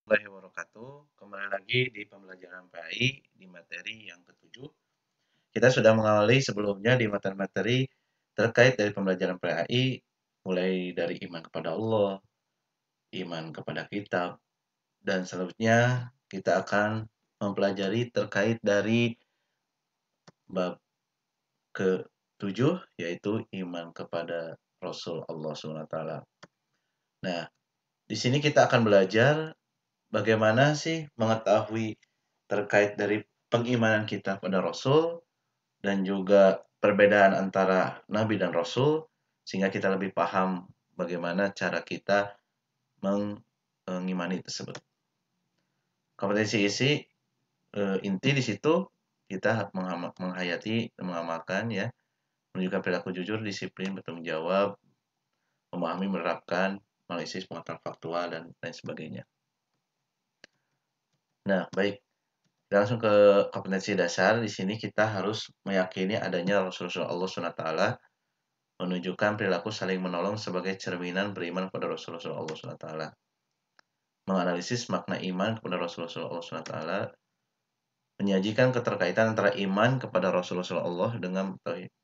Warahmatullahi wabarakatuh. Kembali lagi di pembelajaran PAI di materi yang ketujuh. Kita sudah mengawali sebelumnya di materi-materi terkait dari pembelajaran PAI, mulai dari iman kepada Allah, iman kepada kitab, dan selanjutnya kita akan mempelajari terkait dari bab ke-7, yaitu iman kepada Rasul Allah SWT. Nah, di sini kita akan belajar bagaimana sih mengetahui terkait dari pengimanan kita pada Rasul dan juga perbedaan antara Nabi dan Rasul sehingga kita lebih paham bagaimana cara kita mengimani tersebut. Kompetensi isi inti di situ kita menghayati dan mengamalkan ya, menunjukkan perilaku jujur, disiplin, bertanggung jawab, memahami, menerapkan, analisis, pengetahuan faktual dan lain sebagainya. Nah, baik. Langsung ke kompetensi dasar. Di sini kita harus meyakini adanya Rasulullah Allah SWT menunjukkan perilaku saling menolong sebagai cerminan beriman kepada Rasulullah Allah SWT. Menganalisis makna iman kepada Rasulullah Allah SWT, menyajikan keterkaitan antara iman kepada Rasulullah Allah dengan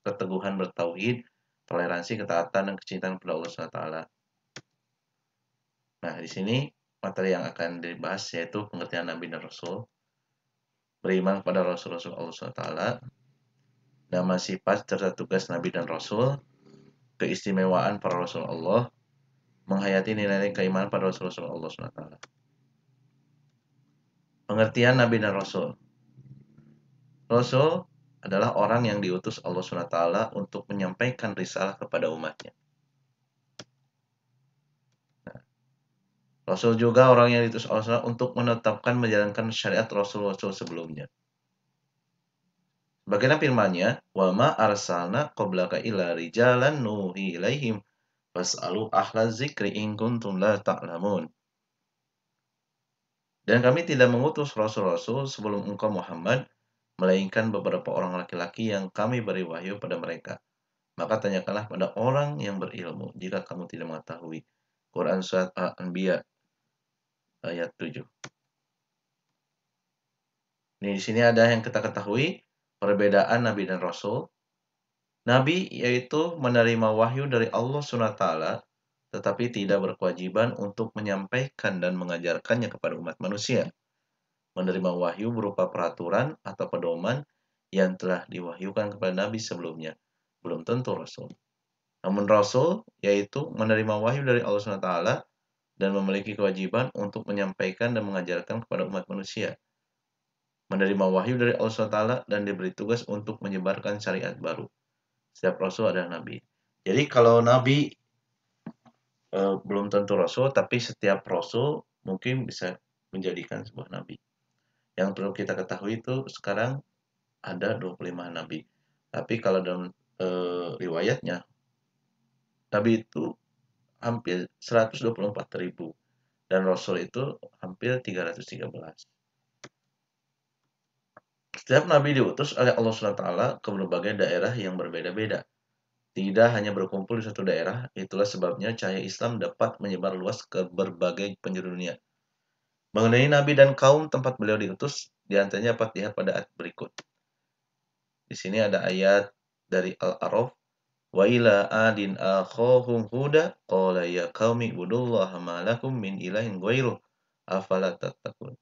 keteguhan bertauhid, toleransi, ketaatan, dan kecintaan kepada Allah SWT. Nah, di sini materi yang akan dibahas yaitu pengertian Nabi dan Rasul, beriman kepada Rasulullah Allah SWT, nama sifat serta tugas Nabi dan Rasul, keistimewaan para Rasul Allah, menghayati nilai-nilai keimanan pada Rasulullah Allah SWT. Pengertian Nabi dan Rasul. Rasul adalah orang yang diutus Allah SWT untuk menyampaikan risalah kepada umatnya. Rasul juga orang yang diutus Allah SWT untuk menetapkan menjalankan syariat Rasul-Rasul sebelumnya. Bagaimana firman-Nya, "Wa ma arsalna qablaka illa rijalan nuhi ilaihim fas'alu ahla dzikri in kuntum la ta'lamun." Dan kami tidak mengutus rasul-rasul sebelum engkau Muhammad, melainkan beberapa orang laki-laki yang kami beri wahyu pada mereka. Maka tanyakanlah pada orang yang berilmu jika kamu tidak mengetahui. Quran Surat Al-Anbiya ayat 7. Di sini ada yang kita ketahui, perbedaan Nabi dan Rasul. Nabi yaitu menerima wahyu dari Allah SWT, tetapi tidak berkewajiban untuk menyampaikan dan mengajarkannya kepada umat manusia. Menerima wahyu berupa peraturan atau pedoman yang telah diwahyukan kepada Nabi sebelumnya. Belum tentu Rasul. Namun Rasul yaitu menerima wahyu dari Allah SWT dan memiliki kewajiban untuk menyampaikan dan mengajarkan kepada umat manusia. Menerima wahyu dari Allah SWT dan diberi tugas untuk menyebarkan syariat baru. Setiap Rasul adalah Nabi. Jadi kalau Nabi belum tentu Rasul, tapi setiap Rasul mungkin bisa menjadikan sebuah Nabi. Yang perlu kita ketahui itu sekarang ada 25 Nabi. Tapi kalau dalam riwayatnya, Nabi itu hampir 124.000 dan Rasul itu hampir 313. Setiap Nabi diutus oleh Allah SWT ke berbagai daerah yang berbeda-beda. Tidak hanya berkumpul di satu daerah, itulah sebabnya cahaya Islam dapat menyebar luas ke berbagai penjuru dunia. Mengenai Nabi dan kaum tempat beliau diutus, diantaranya dapat dilihat pada ayat berikut. Di sini ada ayat dari Al-A'raf, wa ila adin akhahum huda qala ya qaumi ibudullaha ma lakum min ilahin ghairuh afala tattaqun.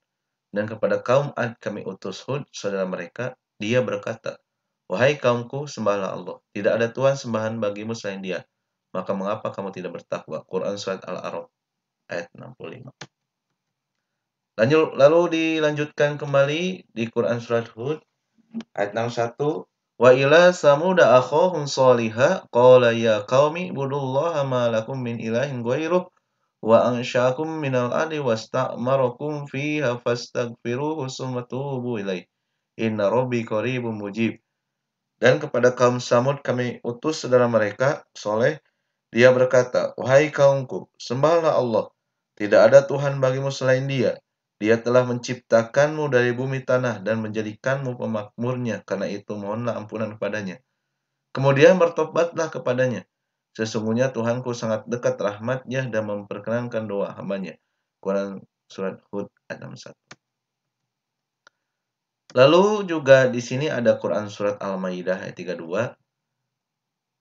Dan kepada kaum Ad kami utus Hud, saudara mereka, dia berkata, wahai kaumku, sembahlah Allah, tidak ada Tuhan sembahan bagimu selain dia, maka mengapa kamu tidak bertakwa? Quran Surat Al-A'raf ayat 65. Lalu dilanjutkan kembali di Quran Surat Hud ayat 61, wa ila samuda akhahum salihah qala ya qaumi ibudullaha ma lakum min ilahin ghairuh wa ansha'akum minal ardi wasta'marakum fiha fastaghfiruhu summa tubu ilaih inna rabbi qaribun mujib. Dan kepada kaum Samud kami utus saudara mereka Soleh, dia berkata, wahai kaumku, sembahlah Allah, tidak ada Tuhan bagimu selain dia. Dia telah menciptakanmu dari bumi tanah dan menjadikanmu pemakmurnya, karena itu mohonlah ampunan kepadanya. Kemudian bertobatlah kepadanya. Sesungguhnya Tuhanku sangat dekat rahmatnya dan memperkenankan doa hambanya. Quran surat Hud ayat 61. Lalu juga di sini ada Quran surat Al-Maidah ayat 32.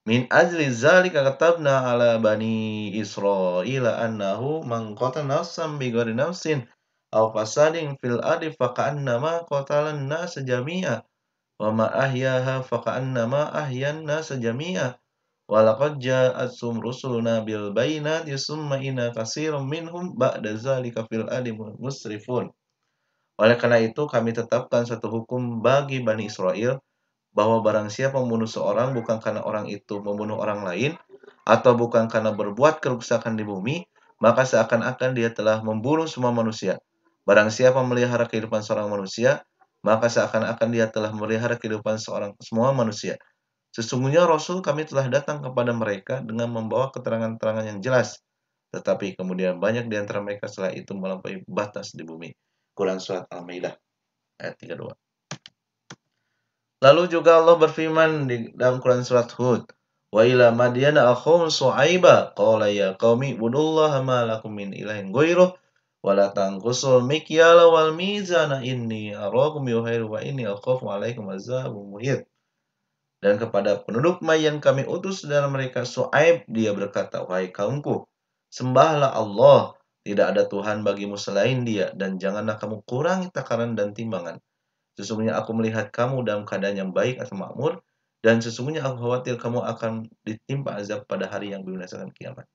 Min ajli zalika katabna ala bani Israila annahu man qatala nafsan bighairi nafsin aw fasadin fil ardi faka'annama qatalan nasa jami'a wa ma ahyaha faka'annama ahyan nasa jami'a wa laqad ja'atsum rusuluna bil bayyinati summa inna katsiran minhum ba'da zalika fil ardi musrifun. Oleh karena itu kami tetapkan satu hukum bagi Bani Israel bahwa barang siapa membunuh seorang bukan karena orang itu membunuh orang lain atau bukan karena berbuat kerusakan di bumi, maka seakan-akan dia telah membunuh semua manusia. Barang siapa melihara kehidupan seorang manusia, maka seakan-akan dia telah memelihara kehidupan semua manusia. Sesungguhnya Rasul kami telah datang kepada mereka dengan membawa keterangan-keterangan yang jelas. Tetapi kemudian banyak di antara mereka setelah itu melampaui batas di bumi. Quran Surat Al-Maidah ayat 32. Lalu juga Allah berfirman di dalam Quran Surat Hud. Wa ila madyana akhum Shu'aiba qala ya qaumi ibudullaha ma lakum min ilahin ghairuh wa la tanqusul mikyala wal mizana inni arakum yuhairu wa inni akhafu alaikum azabun muhit. Dan kepada penduduk Madyan kami utus saudara mereka Shu'aib, dia berkata, wahai kaumku, sembahlah Allah, tidak ada Tuhan bagimu selain dia, dan janganlah kamu kurangi takaran dan timbangan. Sesungguhnya aku melihat kamu dalam keadaan yang baik atau makmur, dan sesungguhnya aku khawatir kamu akan ditimpa azab pada hari yang membinasakan kiamat.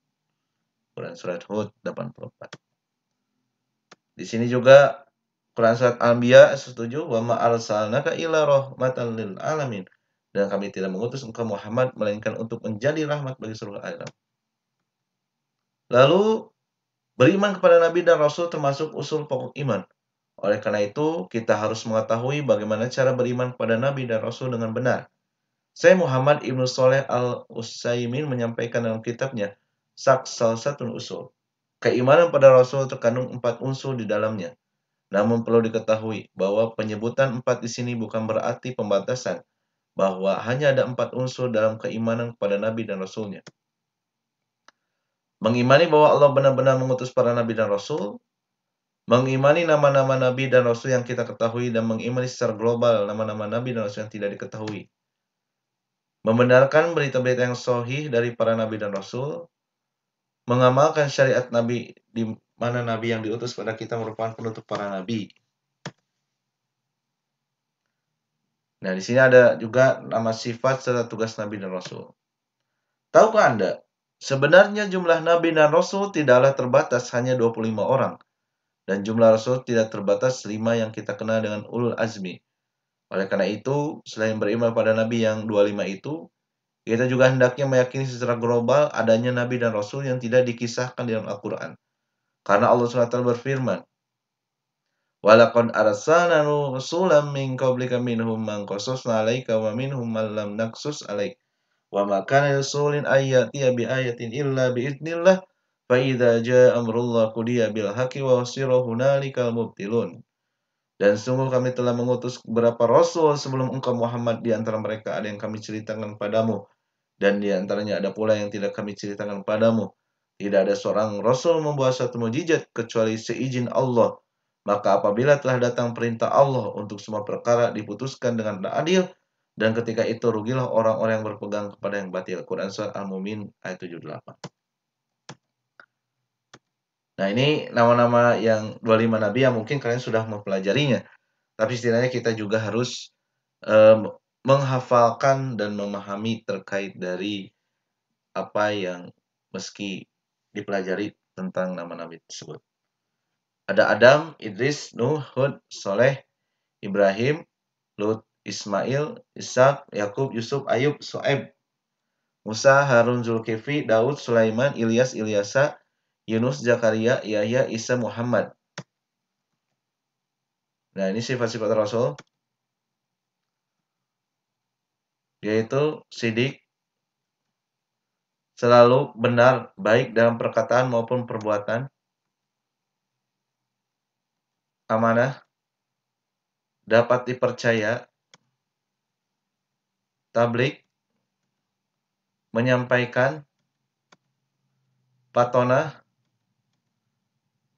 Quran Surat Hud 84. Di sini juga Quran Surat Al-Anbiya 7, wa ma arsalnaka illa rahmatan lil alamin. Dan kami tidak mengutus engkau Muhammad melainkan untuk menjadi rahmat bagi seluruh alam. Lalu beriman kepada Nabi dan Rasul termasuk usul pokok iman. Oleh karena itu, kita harus mengetahui bagaimana cara beriman kepada Nabi dan Rasul dengan benar. Saya Muhammad Ibnu Sholeh Al-Utsaimin menyampaikan dalam kitabnya, salah satu usul. Keimanan pada Rasul terkandung 4 unsur di dalamnya. Namun perlu diketahui bahwa penyebutan 4 di sini bukan berarti pembatasan, bahwa hanya ada 4 unsur dalam keimanan kepada Nabi dan Rasulnya. Mengimani bahwa Allah benar-benar mengutus para Nabi dan Rasul, mengimani nama-nama Nabi dan Rasul yang kita ketahui, dan mengimani secara global nama-nama Nabi dan Rasul yang tidak diketahui. Membenarkan berita-berita yang sahih dari para Nabi dan Rasul, mengamalkan syariat Nabi di mana Nabi yang diutus pada kita merupakan penutup para Nabi. Nah, di sini ada juga nama sifat serta tugas Nabi dan Rasul. Tahukah Anda, sebenarnya jumlah Nabi dan Rasul tidaklah terbatas hanya 25 orang. Dan jumlah Rasul tidak terbatas 5 yang kita kenal dengan ulul azmi. Oleh karena itu, selain beriman pada Nabi yang 25 itu, kita juga hendaknya meyakini secara global adanya Nabi dan Rasul yang tidak dikisahkan di dalam Al-Quran. Karena Allah SWT berfirman, وَلَقَدْ أَرْسَلْنَا رُسُلًا مِنْ قَبْلِكَ مِنْهُمْ مَنْ قَصَصْنَا عَلَيْكَ وَمِنْهُمْ مَنْ لَمْ نَقْصُصْ عَلَيْكَ وَمَا كَانَ لِرَسُولٍ أَنْ يَأْتِيَ بِآيَةٍ إِلَّا بِإِذْنِ اللَّهِ فَإِذَا جَاءَ أَمْرُ اللَّهِ قُضِيَ بِالْحَقِّ وَخَسِرَ هُنَالِكَ الْمُبْطِلُونَ. Dan sungguh kami telah mengutus beberapa rasul sebelum engkau Muhammad, di antara mereka ada yang kami ceritakan padamu, dan di antaranya ada pula yang tidak kami ceritakan padamu. Tidak ada seorang rasul membawa satu mukjizat kecuali seizin Allah. Maka apabila telah datang perintah Allah untuk semua perkara diputuskan dengan adil, dan ketika itu rugilah orang-orang yang berpegang kepada yang batil. Quran Surat Al-Mu'min ayat 78. Nah, ini nama-nama yang 25 Nabi yang mungkin kalian sudah mempelajarinya. Tapi setidaknya kita juga harus menghafalkan dan memahami terkait dari apa yang meski dipelajari tentang nama Nabi tersebut. Ada Adam, Idris, Nuh, Hud, Soleh, Ibrahim, Lut, Ismail, Ishak, Yakub, Yusuf, Ayub, Shu'aib, Musa, Harun, Zulkifli, Daud, Sulaiman, Ilyas, Ilyasa, Yunus, Zakaria, Yahya, Isa, Muhammad. Nah, ini sifat-sifat Rasul, yaitu sidik, selalu benar, baik dalam perkataan maupun perbuatan, amanah, dapat dipercaya, tabligh, menyampaikan, patonah,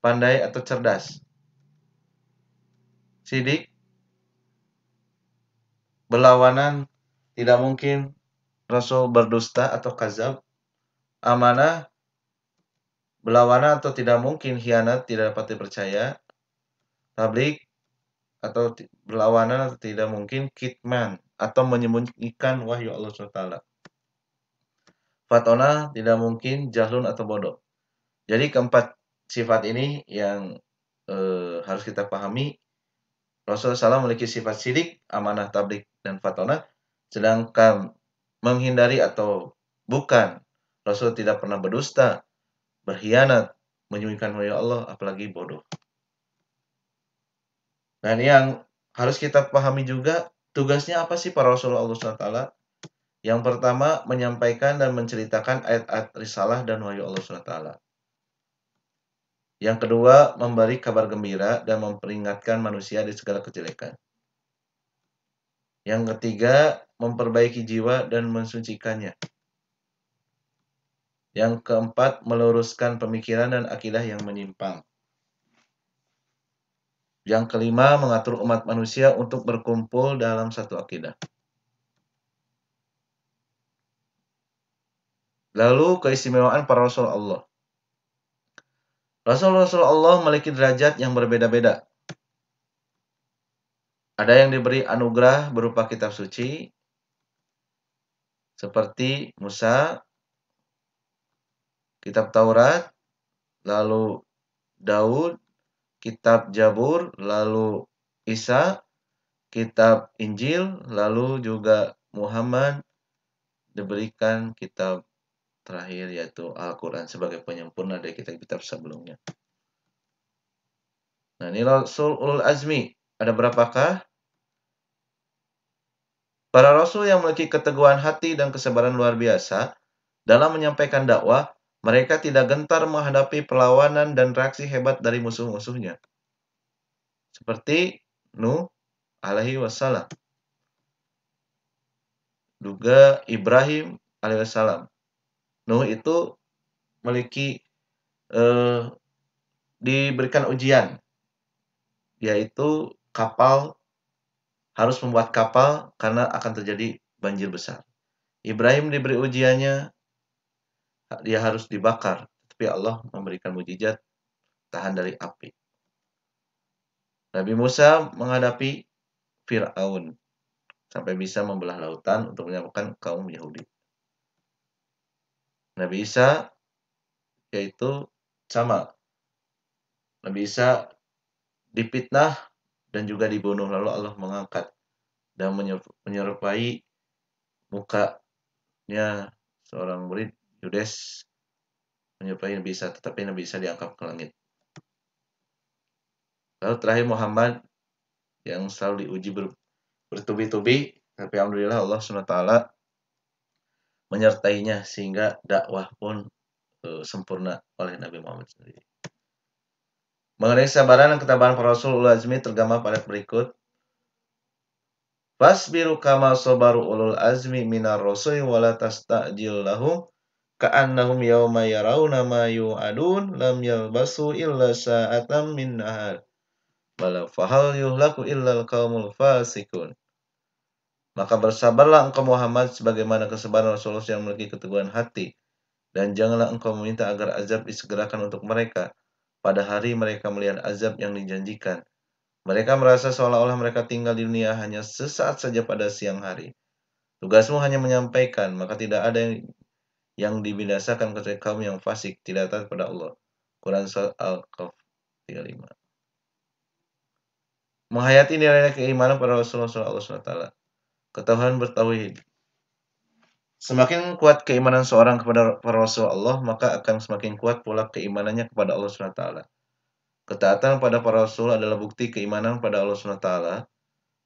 pandai atau cerdas. Sidik berlawanan, tidak mungkin Rasul berdusta atau kazab. Amanah berlawanan atau tidak mungkin khianat, tidak dapat dipercaya. Tablik atau berlawanan atau tidak mungkin kitman atau menyembunyikan wahyu Allah SWT. Fatona tidak mungkin jahlun atau bodoh. Jadi keempat sifat ini yang harus kita pahami. Rasulullah SAW memiliki sifat sidik, amanah, tablik, dan fatona. Sedangkan menghindari atau bukan, Rasul tidak pernah berdusta, berkhianat, menyembunyikan wahyu Allah, apalagi bodoh. Dan yang harus kita pahami juga, tugasnya apa sih para Rasulullah Allah SWT? Yang pertama, menyampaikan dan menceritakan ayat-ayat risalah dan wahyu Allah SWT. Yang kedua, memberi kabar gembira dan memperingatkan manusia di segala kejelekan. Yang ketiga, memperbaiki jiwa dan mensucikannya. Yang keempat, meluruskan pemikiran dan akidah yang menyimpang. Yang kelima, mengatur umat manusia untuk berkumpul dalam satu akidah. Lalu keistimewaan para Rasul Allah. Rasul-Rasul Allah memiliki derajat yang berbeda-beda. Ada yang diberi anugerah berupa kitab suci, seperti Musa, kitab Taurat, lalu Daud, kitab Jabur, lalu Isa, kitab Injil, lalu juga Muhammad diberikan kitab terakhir yaitu Al-Quran sebagai penyempurna dari kitab-kitab sebelumnya. Nah, ini Rasul Ulul Azmi. Ada berapakah? Para Rasul yang memiliki keteguhan hati dan kesabaran luar biasa dalam menyampaikan dakwah, mereka tidak gentar menghadapi perlawanan dan reaksi hebat dari musuh-musuhnya. Seperti Nuh alaihi wassalam. Juga Ibrahim alaihi wassalam. Nuh itu memiliki diberikan ujian, yaitu harus membuat kapal karena akan terjadi banjir besar. Ibrahim diberi ujiannya, dia harus dibakar, tapi Allah memberikan mukjizat tahan dari api. Nabi Musa menghadapi Fir'aun sampai bisa membelah lautan untuk menyelamatkan kaum Yahudi. Nabi Isa yaitu sama. Nabi Isa dipitnah dan juga dibunuh, lalu Allah mengangkat dan menyerupai mukanya seorang murid Yudas menyerupai Nabi Isa, tetapi Nabi Isa diangkat ke langit. Lalu terakhir Muhammad yang selalu diuji bertubi-tubi, tapi alhamdulillah Allah SWT menyertainya sehingga dakwah pun sempurna oleh Nabi Muhammad sendiri. Mengenai kesabaran dan ketabahan para Rasul Ulul Azmi tergambar pada berikut. Fasbiru kama sabaru ulul azmi minar rusuli wala tasta'jil lahum ka'annahum yawma yarawna ma yu'adun lam yalbasu illa sa'atan min nahar bala fahal yuhlaku illa al-qaumul fasikun. Maka bersabarlah engkau Muhammad sebagaimana kesabaran Rasulullah yang memiliki keteguhan hati, dan janganlah engkau meminta agar azab disegerakan untuk mereka pada hari mereka melihat azab yang dijanjikan. Mereka merasa seolah-olah mereka tinggal di dunia hanya sesaat saja pada siang hari. Tugasmu hanya menyampaikan, maka tidak ada yang dibinasakan kecuali kaum yang fasik, tidak taat pada Allah. Quran Surat Al-Kahf 35. Menghayati nilai keimanan pada Rasulullah SAW. Ketahuan bertauhid. Semakin kuat keimanan seorang kepada para Rasul Allah, maka akan semakin kuat pula keimanannya kepada Allah SWT. Ketaatan pada para Rasul adalah bukti keimanan pada Allah SWT.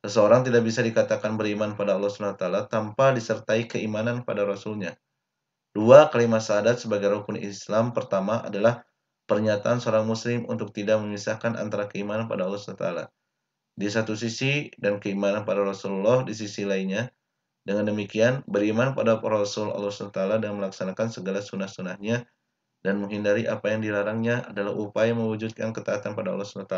Seseorang tidak bisa dikatakan beriman pada Allah SWT tanpa disertai keimanan pada Rasulnya. Dua kalimat syahadat sebagai rukun Islam pertama adalah pernyataan seorang muslim untuk tidak memisahkan antara keimanan pada Allah SWT di satu sisi dan keimanan pada Rasulullah di sisi lainnya. Dengan demikian, beriman pada Rasul Allah SWT dan melaksanakan segala sunnah-sunnahnya dan menghindari apa yang dilarangnya adalah upaya mewujudkan ketaatan pada Allah SWT.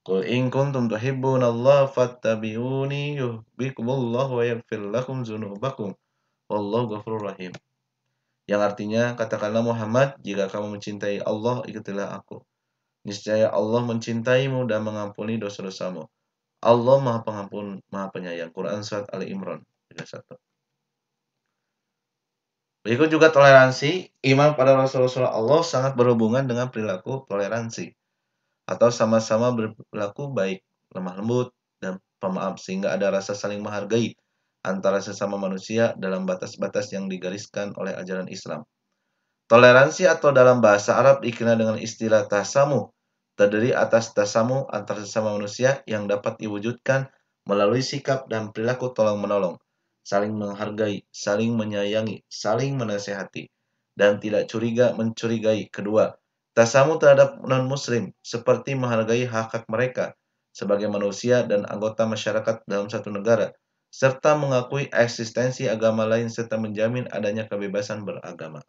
Qul in kuntum tuhibbunallaha fattabi'uni yuhibbukumullahu wa yaghfir lakum dzunubakum wallahu ghafurur rahim. Yang artinya, katakanlah Muhammad, jika kamu mencintai Allah, ikutilah aku. Niscaya Allah mencintaimu dan mengampuni dosa-dosamu. Allah Maha Pengampun, Maha Penyayang. Quran Surat Ali Imran 31. Berikut juga toleransi. Iman pada Rasulullah Allah sangat berhubungan dengan perilaku toleransi. Atau sama-sama berlaku baik, lemah lembut, dan pemaaf, sehingga ada rasa saling menghargai antara sesama manusia dalam batas-batas yang digariskan oleh ajaran Islam. Toleransi atau dalam bahasa Arab dikenal dengan istilah tasamuh, terdiri atas tasamuh antar sesama manusia yang dapat diwujudkan melalui sikap dan perilaku tolong-menolong, saling menghargai, saling menyayangi, saling menasehati, dan tidak mencurigai. Kedua, tasamuh terhadap non-muslim, seperti menghargai hak-hak mereka sebagai manusia dan anggota masyarakat dalam satu negara, serta mengakui eksistensi agama lain serta menjamin adanya kebebasan beragama.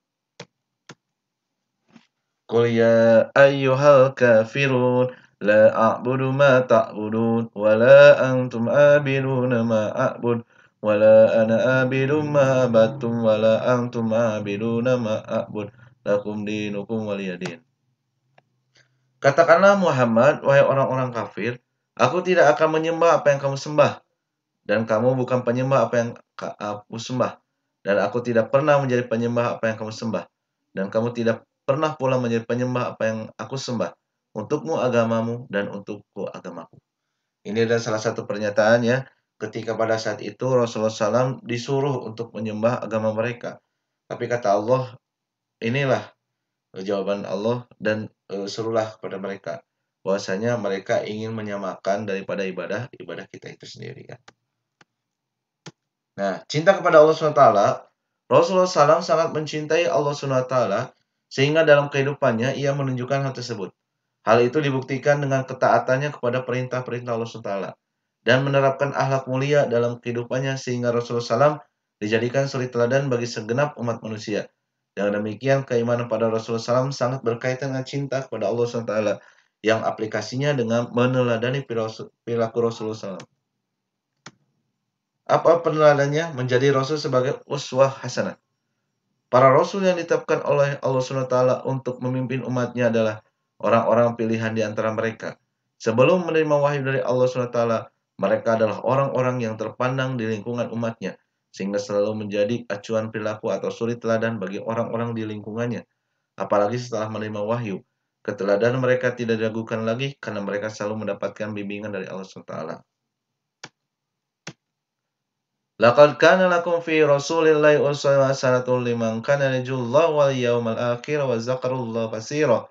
Qul ya ayyuhal kafirun la a'budu ma ta'budun wa la antum abiduna ma a'bud wa la ana abidun ma abattum wa la antum abiduna ma a'bud lakum dinukum waliyadin. Katakanlah Muhammad, wahai orang-orang kafir, aku tidak akan menyembah apa yang kamu sembah, dan kamu bukan penyembah apa yang aku sembah, dan aku tidak pernah menjadi penyembah apa yang kamu sembah, dan kamu tidak pernah pula menjadi penyembah apa yang aku sembah. Untukmu agamamu dan untukku agamaku. Ini adalah salah satu pernyataan ya, ketika pada saat itu Rasulullah SAW disuruh untuk menyembah agama mereka. Tapi kata Allah, inilah jawaban Allah, dan serulah kepada mereka bahwasanya mereka ingin menyamakan daripada ibadah kita itu sendiri ya. Nah, cinta kepada Allah SWT, Rasulullah SAW sangat mencintai Allah SWT sehingga dalam kehidupannya ia menunjukkan hal tersebut. Hal itu dibuktikan dengan ketaatannya kepada perintah-perintah Allah SWT dan menerapkan akhlak mulia dalam kehidupannya sehingga Rasulullah SAW dijadikan suri teladan bagi segenap umat manusia. Dengan demikian, keimanan pada Rasulullah SAW sangat berkaitan dengan cinta kepada Allah SWT yang aplikasinya dengan meneladani perilaku Rasulullah SAW. Apa peneladannya? Menjadi Rasul sebagai uswah hasanah. Para Rasul yang ditetapkan oleh Allah SWT untuk memimpin umatnya adalah orang-orang pilihan di antara mereka. Sebelum menerima wahyu dari Allah SWT, mereka adalah orang-orang yang terpandang di lingkungan umatnya, sehingga selalu menjadi acuan perilaku atau suri teladan bagi orang-orang di lingkungannya. Apalagi setelah menerima wahyu, keteladanan mereka tidak diragukan lagi karena mereka selalu mendapatkan bimbingan dari Allah SWT. Laqad kana lakum fi Rasulillahi uswatun hasanatun liman kana yarjullaha wal yawmal akhir wa dzakarallaha katsira.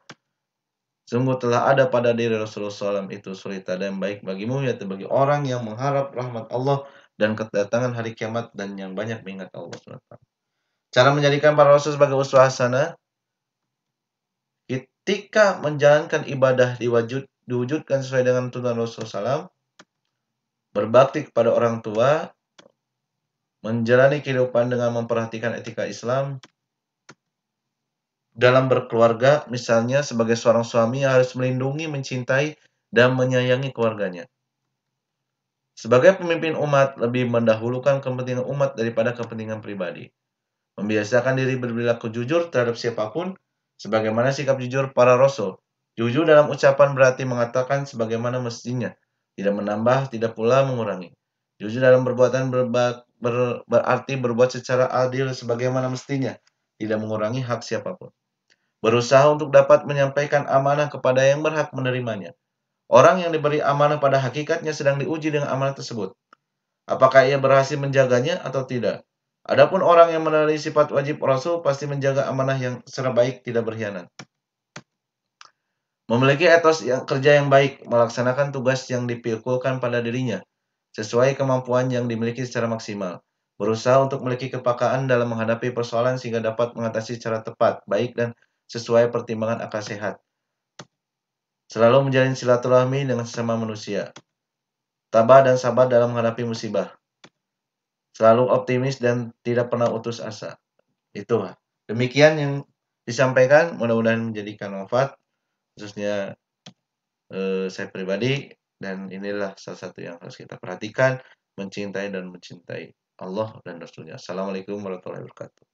Sungguh telah ada pada diri Rasulullah SAW itu suri teladan baik bagimu, yaitu bagi orang yang mengharap rahmat Allah dan kedatangan hari kiamat dan yang banyak mengingat Allah SWT. Cara menjadikan para Rasul sebagai uswah hasanah, ketika menjalankan ibadah diwujudkan sesuai dengan tuntunan Rasulullah SAW, berbakti kepada orang tua, menjalani kehidupan dengan memperhatikan etika Islam, dalam berkeluarga, misalnya sebagai seorang suami yang harus melindungi, mencintai, dan menyayangi keluarganya. Sebagai pemimpin umat, lebih mendahulukan kepentingan umat daripada kepentingan pribadi. Membiasakan diri berperilaku jujur terhadap siapapun, sebagaimana sikap jujur para Rasul. Jujur dalam ucapan berarti mengatakan sebagaimana mestinya, tidak menambah, tidak pula mengurangi. Jujur dalam perbuatan berarti berbuat secara adil sebagaimana mestinya, tidak mengurangi hak siapapun. Berusaha untuk dapat menyampaikan amanah kepada yang berhak menerimanya. Orang yang diberi amanah pada hakikatnya sedang diuji dengan amanah tersebut. Apakah ia berhasil menjaganya atau tidak? Adapun orang yang melalui sifat wajib Rasul pasti menjaga amanah yang secara baik, tidak berkhianat. Memiliki etos kerja yang baik, melaksanakan tugas yang dipikulkan pada dirinya, sesuai kemampuan yang dimiliki secara maksimal. Berusaha untuk memiliki kepekaan dalam menghadapi persoalan sehingga dapat mengatasi secara tepat, baik dan sesuai pertimbangan akal sehat. Selalu menjalin silaturahmi dengan sesama manusia. Tabah dan sabar dalam menghadapi musibah. Selalu optimis dan tidak pernah putus asa. Itu. Demikian yang disampaikan mudah-mudahan menjadikan manfaat, khususnya, saya pribadi, dan inilah salah satu yang harus kita perhatikan, mencintai dan mencintai Allah dan Rasulnya. Assalamualaikum warahmatullahi wabarakatuh.